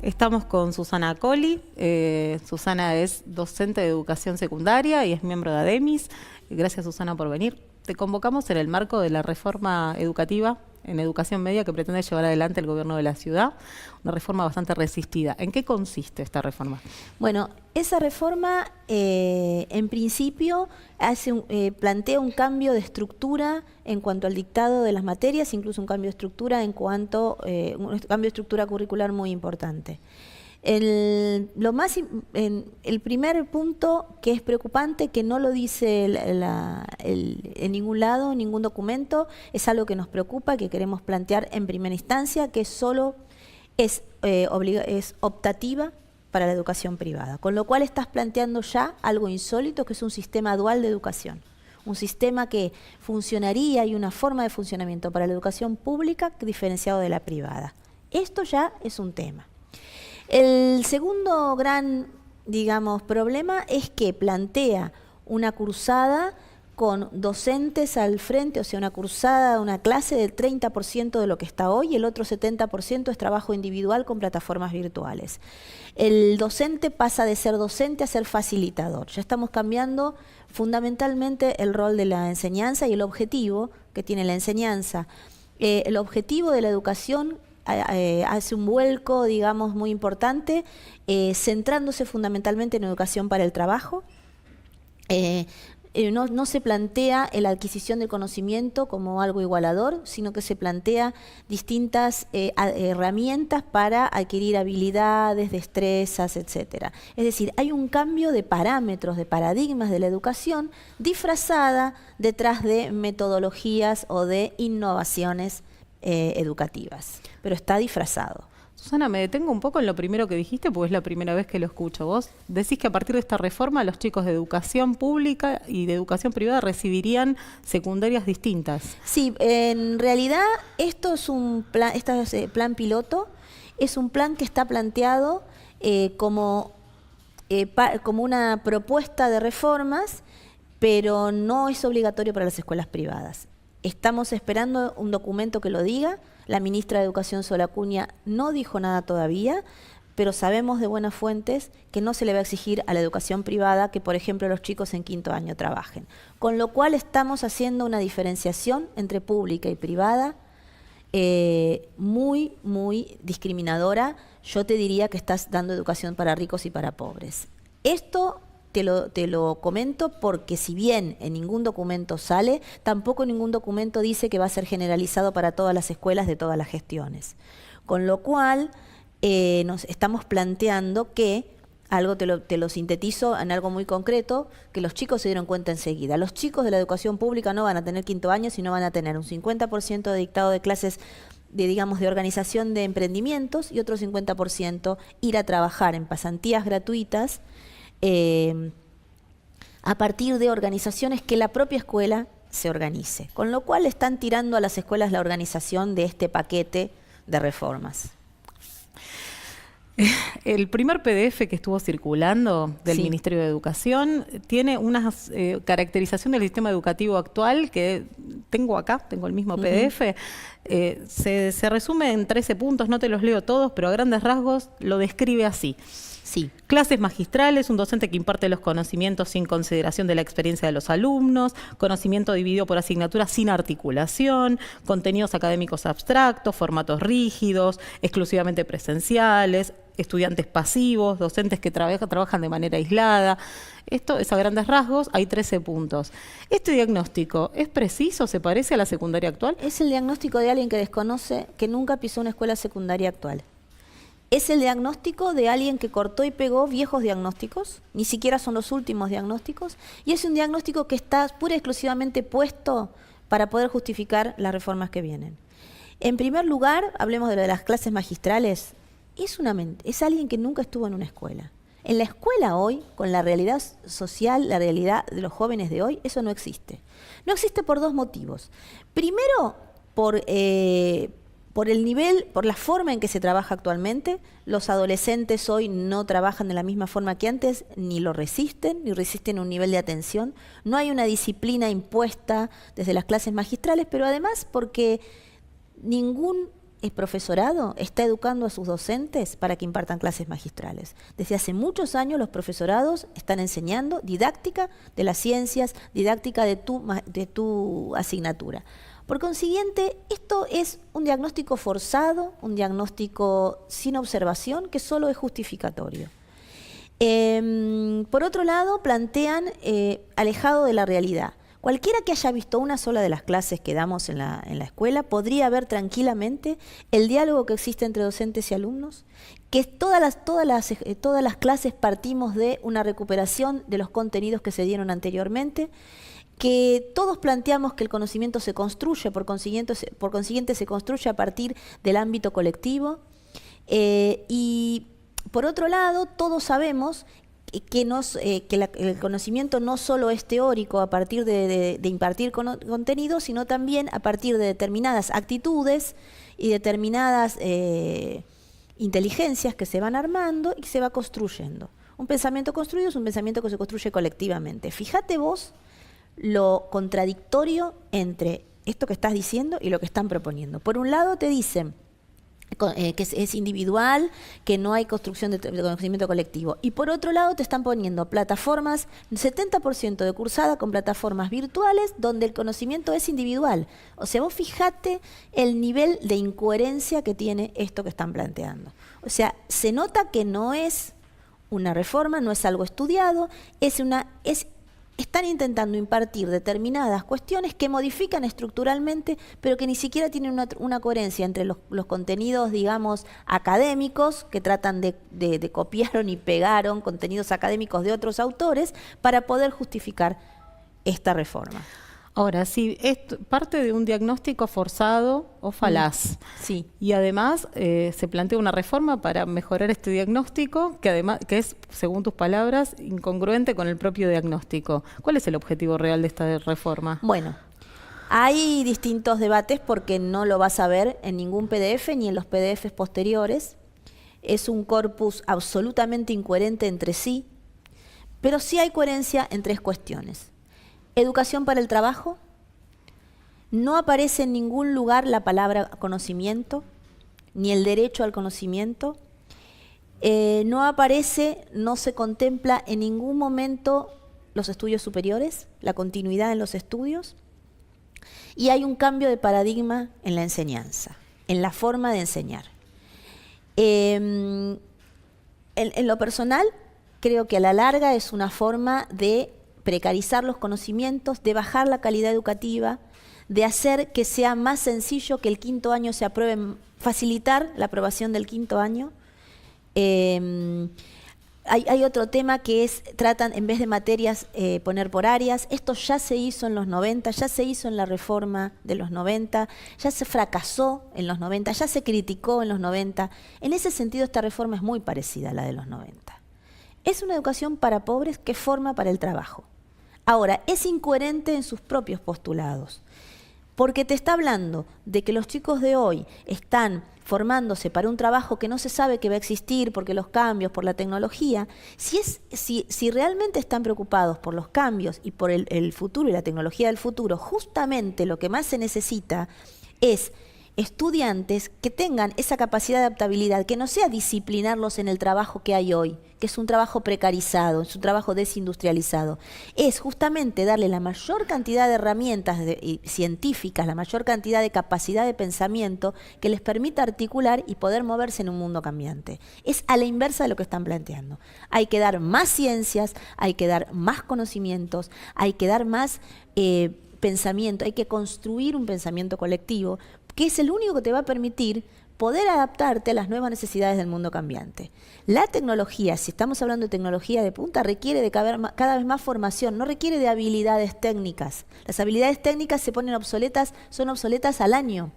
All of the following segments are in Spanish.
Estamos con Susana Colli. Susana es docente de educación secundaria y es miembro de ADEMIS. Gracias, Susana, por venir. Te convocamos en el marco de la reforma educativa en educación media que pretende llevar adelante el gobierno de la ciudad, una reforma bastante resistida. ¿En qué consiste esta reforma? Bueno, esa reforma en principio plantea un cambio de estructura en cuanto al dictado de las materias, incluso un cambio de estructura un cambio de estructura curricular muy importante. El primer punto que es preocupante, que no lo dice en ningún lado, en ningún documento, es algo que nos preocupa, que queremos plantear en primera instancia, que solo es optativa para la educación privada. Con lo cual estás planteando ya algo insólito, que es un sistema dual de educación. Un sistema que funcionaría y una forma de funcionamiento para la educación pública diferenciado de la privada. Esto ya es un tema. El segundo gran, digamos, problema es que plantea una cursada con docentes al frente, o sea, una cursada, una clase del 30% de lo que está hoy, y el otro 70% es trabajo individual con plataformas virtuales. El docente pasa de ser docente a ser facilitador. Ya estamos cambiando fundamentalmente el rol de la enseñanza y el objetivo que tiene la enseñanza. El objetivo de la educación hace un vuelco, digamos, muy importante, centrándose fundamentalmente en educación para el trabajo. No se plantea la adquisición del conocimiento como algo igualador, sino que se plantea distintas herramientas para adquirir habilidades, destrezas, etcétera. Es decir, hay un cambio de parámetros, de paradigmas de la educación disfrazada detrás de metodologías o de innovaciones educativas, pero está disfrazado. Susana, me detengo un poco en lo primero que dijiste, porque es la primera vez que lo escucho. Vos decís que a partir de esta reforma los chicos de educación pública y de educación privada recibirían secundarias distintas. Sí, en realidad esto es un plan, plan piloto, es un plan que está planteado como una propuesta de reformas, pero no es obligatorio para las escuelas privadas. Estamos esperando un documento que lo diga. La ministra de Educación, Sol Acuña, no dijo nada todavía, pero sabemos de buenas fuentes que no se le va a exigir a la educación privada que, por ejemplo, los chicos en quinto año trabajen. Con lo cual estamos haciendo una diferenciación entre pública y privada muy, muy discriminadora. Yo te diría que estás dando educación para ricos y para pobres. Esto te lo comento porque si bien en ningún documento sale, tampoco en ningún documento dice que va a ser generalizado para todas las escuelas de todas las gestiones. Con lo cual nos estamos planteando que, te lo sintetizo en algo muy concreto, que los chicos se dieron cuenta enseguida. Los chicos de la educación pública no van a tener quinto año, sino van a tener un 50% de dictado de clases de organización de emprendimientos y otro 50% ir a trabajar en pasantías gratuitas a partir de organizaciones que la propia escuela se organice. Con lo cual están tirando a las escuelas la organización de este paquete de reformas. El primer PDF que estuvo circulando del Ministerio de Educación tiene una caracterización del sistema educativo actual que tengo acá, tengo el mismo PDF. Se resume en 13 puntos, no te los leo todos, pero a grandes rasgos lo describe así. Sí. Clases magistrales, un docente que imparte los conocimientos sin consideración de la experiencia de los alumnos, conocimiento dividido por asignaturas sin articulación, contenidos académicos abstractos, formatos rígidos, exclusivamente presenciales, estudiantes pasivos, docentes que trabajan de manera aislada. Esto es a grandes rasgos, hay 13 puntos. ¿Este diagnóstico es preciso? ¿Se parece a la secundaria actual? Es el diagnóstico de alguien que desconoce, que nunca pisó una escuela secundaria actual. Es el diagnóstico de alguien que cortó y pegó viejos diagnósticos, ni siquiera son los últimos diagnósticos, y es un diagnóstico que está pura y exclusivamente puesto para poder justificar las reformas que vienen. En primer lugar, hablemos de lo de las clases magistrales. Es alguien que nunca estuvo en una escuela. En la escuela hoy, con la realidad social, la realidad de los jóvenes de hoy, eso no existe. No existe por dos motivos. Primero, por el nivel, por la forma en que se trabaja actualmente. Los adolescentes hoy no trabajan de la misma forma que antes, ni resisten un nivel de atención. No hay una disciplina impuesta desde las clases magistrales, pero además porque ningún el profesorado está educando a sus docentes para que impartan clases magistrales. Desde hace muchos años los profesorados están enseñando didáctica de las ciencias, didáctica de tu asignatura. Por consiguiente, esto es un diagnóstico forzado, un diagnóstico sin observación, que solo es justificatorio. Por otro lado, plantean alejado de la realidad. Cualquiera que haya visto una sola de las clases que damos en la escuela podría ver tranquilamente el diálogo que existe entre docentes y alumnos, que todas las clases partimos de una recuperación de los contenidos que se dieron anteriormente, que todos planteamos que el conocimiento se construye, por consiguiente se construye a partir del ámbito colectivo, y por otro lado todos sabemos que el conocimiento no solo es teórico a partir de impartir contenido, sino también a partir de determinadas actitudes y determinadas inteligencias que se van armando y que se va construyendo. Un pensamiento construido es un pensamiento que se construye colectivamente. Fíjate vos lo contradictorio entre esto que estás diciendo y lo que están proponiendo. Por un lado te dicen que es individual, que no hay construcción de conocimiento colectivo. Y por otro lado te están poniendo plataformas, 70% de cursada con plataformas virtuales donde el conocimiento es individual. O sea, vos fijate el nivel de incoherencia que tiene esto que están planteando. O sea, se nota que no es una reforma, no es algo estudiado, están intentando impartir determinadas cuestiones que modifican estructuralmente, pero que ni siquiera tienen una coherencia entre los contenidos, digamos, académicos, que tratan de copiaron y pegaron contenidos académicos de otros autores para poder justificar esta reforma. Ahora, sí, es parte de un diagnóstico forzado o falaz. Sí. Y además se plantea una reforma para mejorar este diagnóstico, que además es, según tus palabras, incongruente con el propio diagnóstico. ¿Cuál es el objetivo real de esta reforma? Bueno, hay distintos debates porque no lo vas a ver en ningún PDF ni en los PDFs posteriores. Es un corpus absolutamente incoherente entre sí, pero sí hay coherencia en tres cuestiones. Educación para el trabajo. No aparece en ningún lugar la palabra conocimiento, ni el derecho al conocimiento. No se contempla en ningún momento los estudios superiores, la continuidad en los estudios. Y hay un cambio de paradigma en la enseñanza, en la forma de enseñar. En lo personal, creo que a la larga es una forma de precarizar los conocimientos, de bajar la calidad educativa, de hacer que sea más sencillo que el quinto año se apruebe, facilitar la aprobación del quinto año. Hay otro tema que es, tratan en vez de materias poner por áreas. Esto ya se hizo en los 90, ya se hizo en la reforma de los 90, ya se fracasó en los 90, ya se criticó en los 90. En ese sentido esta reforma es muy parecida a la de los 90. Es una educación para pobres que forma para el trabajo. Ahora, es incoherente en sus propios postulados, porque te está hablando de que los chicos de hoy están formándose para un trabajo que no se sabe que va a existir porque los cambios, por la tecnología. Si realmente están preocupados por los cambios y por el futuro y la tecnología del futuro, justamente lo que más se necesita es estudiantes que tengan esa capacidad de adaptabilidad, que no sea disciplinarlos en el trabajo que hay hoy, que es un trabajo precarizado, es un trabajo desindustrializado. Es justamente darle la mayor cantidad de herramientas científicas, la mayor cantidad de capacidad de pensamiento que les permita articular y poder moverse en un mundo cambiante. Es a la inversa de lo que están planteando. Hay que dar más ciencias, hay que dar más conocimientos, hay que dar más pensamiento, hay que construir un pensamiento colectivo, que es el único que te va a permitir poder adaptarte a las nuevas necesidades del mundo cambiante. La tecnología, si estamos hablando de tecnología de punta, requiere de cada vez más formación, no requiere de habilidades técnicas. Las habilidades técnicas se ponen obsoletas, son obsoletas al año.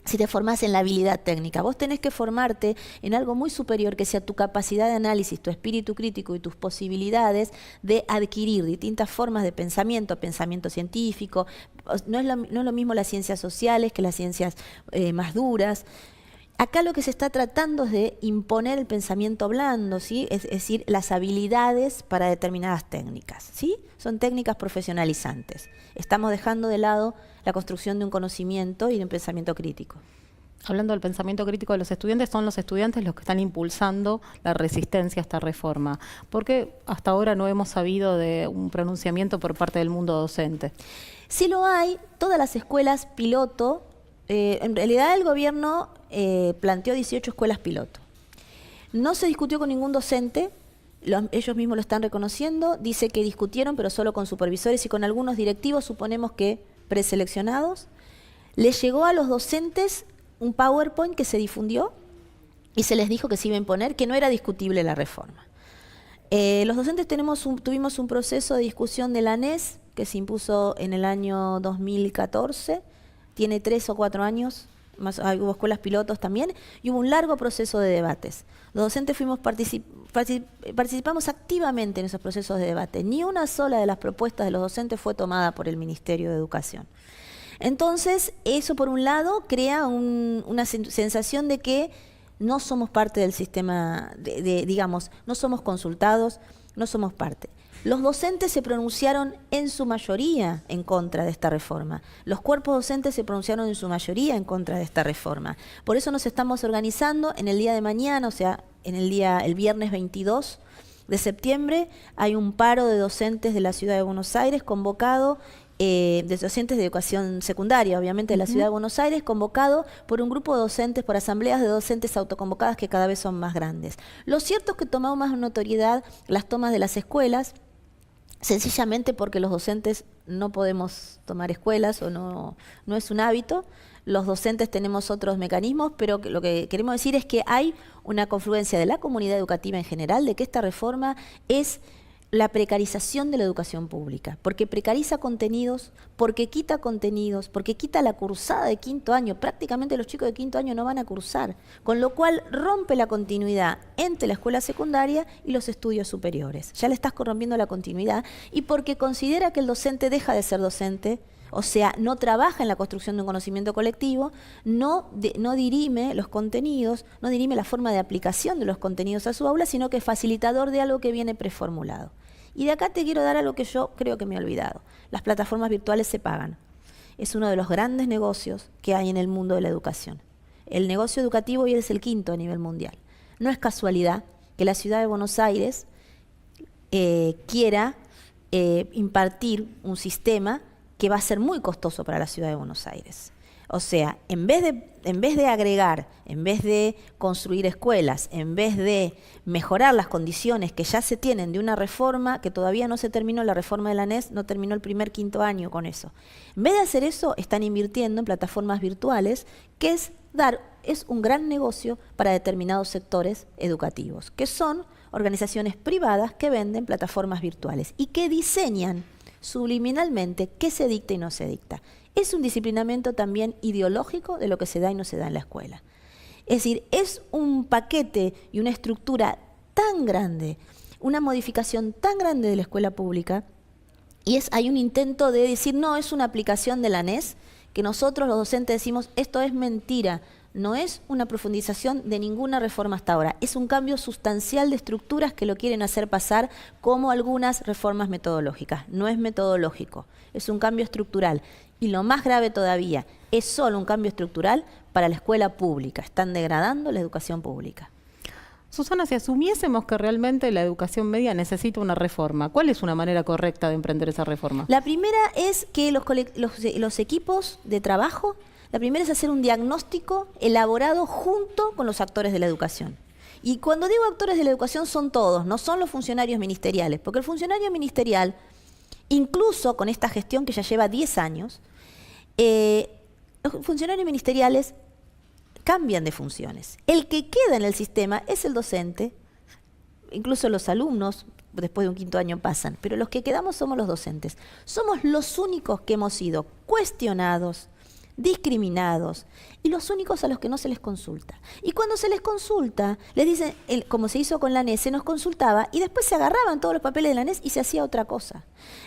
Si te formás en la habilidad técnica, vos tenés que formarte en algo muy superior, que sea tu capacidad de análisis, tu espíritu crítico y tus posibilidades de adquirir distintas formas de pensamiento científico. No es lo mismo las ciencias sociales que las ciencias más duras. Acá lo que se está tratando es de imponer el pensamiento blando, ¿sí? Es decir, las habilidades para determinadas técnicas, ¿sí? Son técnicas profesionalizantes. Estamos dejando de lado la construcción de un conocimiento y de un pensamiento crítico. hablando del pensamiento crítico de los estudiantes, son los estudiantes los que están impulsando la resistencia a esta reforma. ¿Por qué hasta ahora no hemos sabido de un pronunciamiento por parte del mundo docente? Sí lo hay, todas las escuelas piloto, en realidad el gobierno planteó 18 escuelas piloto. No se discutió con ningún docente, ellos mismos lo están reconociendo, dice que discutieron pero solo con supervisores y con algunos directivos, suponemos que preseleccionados. Les llegó a los docentes un PowerPoint que se difundió y se les dijo que se iba a imponer, que no era discutible la reforma. Los docentes tuvimos un proceso de discusión de la ANES que se impuso en el año 2014, tiene 3 o 4 años, más, hubo escuelas pilotos también, y hubo un largo proceso de debates. Los docentes participamos activamente en esos procesos de debate. Ni una sola de las propuestas de los docentes fue tomada por el Ministerio de Educación. Entonces, eso por un lado crea una sensación de que no somos parte del sistema, digamos, no somos consultados, no somos parte. Los docentes se pronunciaron en su mayoría en contra de esta reforma. Los cuerpos docentes se pronunciaron en su mayoría en contra de esta reforma. Por eso nos estamos organizando en el día de mañana, o sea, el viernes 22 de septiembre, hay un paro de docentes de la Ciudad de Buenos Aires convocado, de docentes de educación secundaria, obviamente de la Ciudad de Buenos Aires, convocado por un grupo de docentes, por asambleas de docentes autoconvocadas que cada vez son más grandes. Lo cierto es que tomamos más notoriedad las tomas de las escuelas, sencillamente porque los docentes no podemos tomar escuelas o no es un hábito. Los docentes tenemos otros mecanismos, pero lo que queremos decir es que hay una confluencia de la comunidad educativa en general de que esta reforma es la precarización de la educación pública, porque precariza contenidos, porque quita la cursada de quinto año. Prácticamente los chicos de quinto año no van a cursar, con lo cual rompe la continuidad entre la escuela secundaria y los estudios superiores. Ya le estás corrompiendo la continuidad, y porque considera que el docente deja de ser docente, o sea, no trabaja en la construcción de un conocimiento colectivo, no dirime los contenidos, no dirime la forma de aplicación de los contenidos a su aula, sino que es facilitador de algo que viene preformulado. Y de acá te quiero dar algo que yo creo que me he olvidado. Las plataformas virtuales se pagan. Es uno de los grandes negocios que hay en el mundo de la educación. El negocio educativo hoy es el 5º a nivel mundial. No es casualidad que la Ciudad de Buenos Aires quiera impartir un sistema que va a ser muy costoso para la Ciudad de Buenos Aires. O sea, en vez de agregar, en vez de construir escuelas, en vez de mejorar las condiciones que ya se tienen de una reforma, que todavía no se terminó, la reforma de la ANES no terminó el primer quinto año con eso. En vez de hacer eso, están invirtiendo en plataformas virtuales, que es un gran negocio para determinados sectores educativos, que son organizaciones privadas que venden plataformas virtuales y que diseñan subliminalmente qué se dicta y no se dicta. Es un disciplinamiento también ideológico de lo que se da y no se da en la escuela. Es decir, es un paquete y una estructura tan grande, una modificación tan grande de la escuela pública, y hay un intento de decir, no, es una aplicación de la ANES, que nosotros los docentes decimos, esto es mentira. No es una profundización de ninguna reforma hasta ahora, es un cambio sustancial de estructuras que lo quieren hacer pasar como algunas reformas metodológicas. No es metodológico, es un cambio estructural. Y lo más grave todavía, es solo un cambio estructural para la escuela pública. Están degradando la educación pública. Susana, si asumiésemos que realmente la educación media necesita una reforma, ¿cuál es una manera correcta de emprender esa reforma? La primera es que los equipos de trabajo, la primera es hacer un diagnóstico elaborado junto con los actores de la educación. Y cuando digo actores de la educación son todos, no son los funcionarios ministeriales, porque el funcionario ministerial, incluso con esta gestión que ya lleva 10 años, los funcionarios ministeriales cambian de funciones. El que queda en el sistema es el docente, incluso los alumnos después de un quinto año pasan, pero los que quedamos somos los docentes. Somos los únicos que hemos sido cuestionados, discriminados, y los únicos a los que no se les consulta. Y cuando se les consulta, les dicen, como se hizo con la ANES, se nos consultaba y después se agarraban todos los papeles de la ANES y se hacía otra cosa.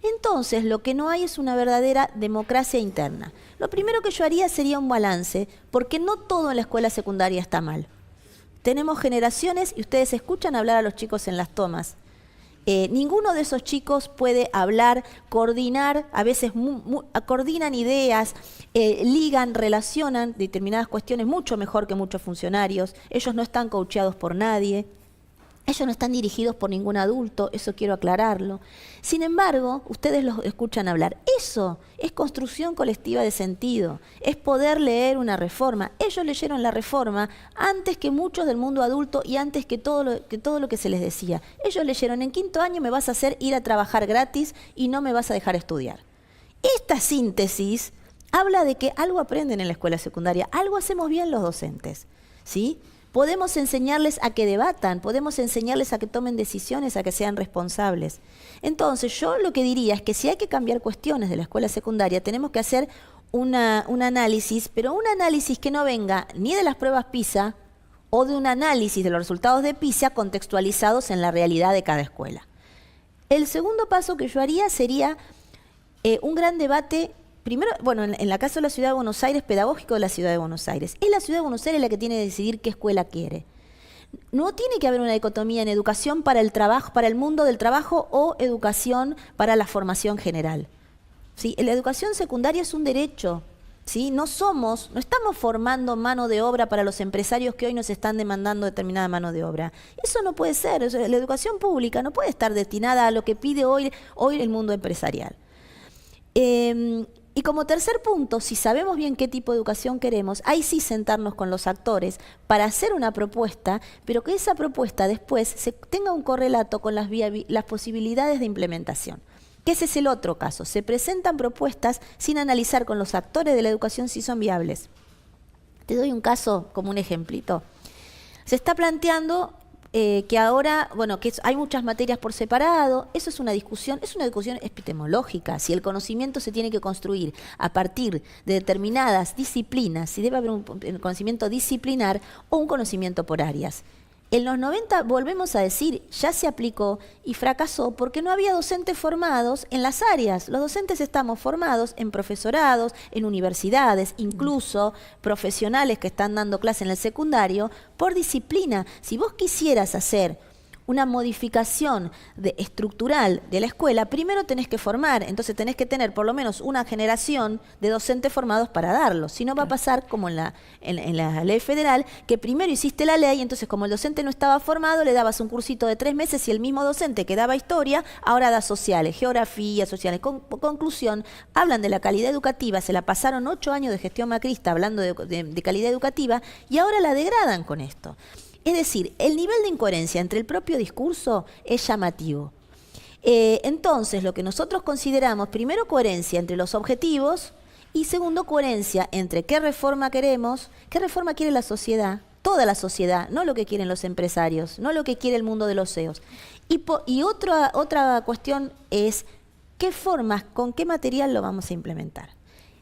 Entonces, lo que no hay es una verdadera democracia interna. Lo primero que yo haría sería un balance, porque no todo en la escuela secundaria está mal. Tenemos generaciones, y ustedes escuchan hablar a los chicos en las tomas, Ninguno de esos chicos puede hablar, coordinar, a veces coordinan ideas, ligan, relacionan determinadas cuestiones mucho mejor que muchos funcionarios. Ellos no están coacheados por nadie. Ellos no están dirigidos por ningún adulto, eso quiero aclararlo. Sin embargo, ustedes los escuchan hablar. Eso es construcción colectiva de sentido, es poder leer una reforma. Ellos leyeron la reforma antes que muchos del mundo adulto y antes que todo lo que se les decía. Ellos leyeron: en quinto año me vas a hacer ir a trabajar gratis y no me vas a dejar estudiar. Esta síntesis habla de que algo aprenden en la escuela secundaria, algo hacemos bien los docentes, ¿sí? Podemos enseñarles a que debatan, podemos enseñarles a que tomen decisiones, a que sean responsables. Entonces, yo lo que diría es que si hay que cambiar cuestiones de la escuela secundaria, tenemos que hacer un análisis, pero un análisis que no venga ni de las pruebas PISA o de un análisis de los resultados de PISA contextualizados en la realidad de cada escuela. El segundo paso que yo haría sería un gran debate. Primero, bueno, en la caso de la Ciudad de Buenos Aires, pedagógico de la Ciudad de Buenos Aires. Es la Ciudad de Buenos Aires la que tiene que decidir qué escuela quiere. No tiene que haber una dicotomía en educación para el trabajo, para el mundo del trabajo, o educación para la formación general. ¿Sí? La educación secundaria es un derecho. ¿Sí? No estamos formando mano de obra para los empresarios que hoy nos están demandando determinada mano de obra. Eso no puede ser. La educación pública no puede estar destinada a lo que pide hoy el mundo empresarial. Y como tercer punto, si sabemos bien qué tipo de educación queremos, ahí sí sentarnos con los actores para hacer una propuesta, pero que esa propuesta después tenga un correlato con las posibilidades de implementación. Que ese es el otro caso. Se presentan propuestas sin analizar con los actores de la educación si son viables. Te doy un caso como un ejemplito. Se está planteando que ahora, bueno, que hay muchas materias por separado. Eso es una discusión epistemológica. Si el conocimiento se tiene que construir a partir de determinadas disciplinas, si debe haber un conocimiento disciplinar o un conocimiento por áreas. En los 90, volvemos a decir, ya se aplicó y fracasó porque no había docentes formados en las áreas. Los docentes estamos formados en profesorados, en universidades, incluso profesionales que están dando clase en el secundario, por disciplina. Si vos quisieras hacer una modificación estructural de la escuela, primero tenés que formar, entonces tenés que tener por lo menos una generación de docentes formados para darlo. Si no va a pasar como en la ley federal, que primero hiciste la ley, entonces como el docente no estaba formado, le dabas un cursito de 3 meses y el mismo docente que daba historia, ahora da sociales, geografía, sociales. Conclusión, hablan de la calidad educativa, se la pasaron 8 años de gestión macrista hablando de calidad educativa y ahora la degradan con esto. Es decir, el nivel de incoherencia entre el propio discurso es llamativo. Entonces, lo que nosotros consideramos, primero, coherencia entre los objetivos y segundo, coherencia entre qué reforma queremos, qué reforma quiere la sociedad, toda la sociedad, no lo que quieren los empresarios, no lo que quiere el mundo de los CEOs. Y otra cuestión es qué formas, con qué material lo vamos a implementar.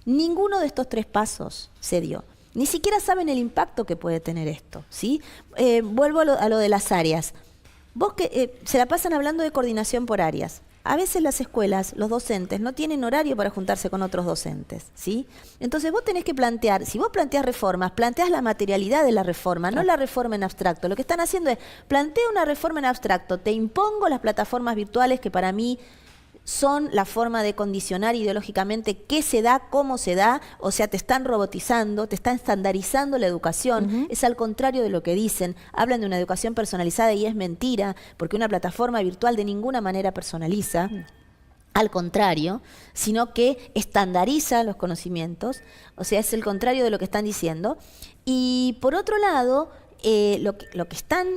Ninguno de estos 3 pasos se dio. Ni siquiera saben el impacto que puede tener esto, ¿sí? Vuelvo a lo de las áreas. Vos que se la pasan hablando de coordinación por áreas. A veces las escuelas, los docentes, no tienen horario para juntarse con otros docentes, ¿sí? Entonces vos tenés que plantear, si vos planteás reformas, planteás la materialidad de la reforma, no la reforma en abstracto. Lo que están haciendo es, plantea una reforma en abstracto, te impongo las plataformas virtuales que para mí son la forma de condicionar ideológicamente qué se da, cómo se da, o sea, te están robotizando, te están estandarizando la educación, es al contrario de lo que dicen, hablan de una educación personalizada y es mentira, porque una plataforma virtual de ninguna manera personaliza, al contrario, sino que estandariza los conocimientos, o sea, es el contrario de lo que están diciendo. Y por otro lado, lo que están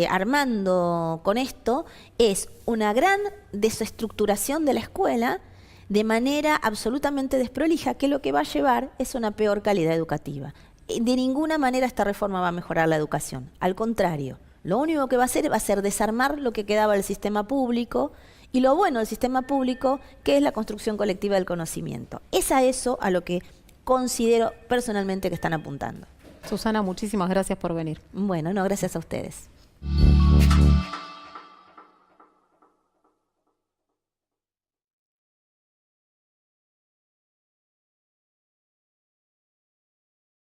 armando con esto es una gran desestructuración de la escuela de manera absolutamente desprolija, que lo que va a llevar es una peor calidad educativa. De ninguna manera esta reforma va a mejorar la educación, al contrario. Lo único que va a ser desarmar lo que quedaba del sistema público y lo bueno del sistema público, que es la construcción colectiva del conocimiento. Es a eso a lo que considero personalmente que están apuntando. Susana, muchísimas gracias por venir. Bueno, no, gracias a ustedes.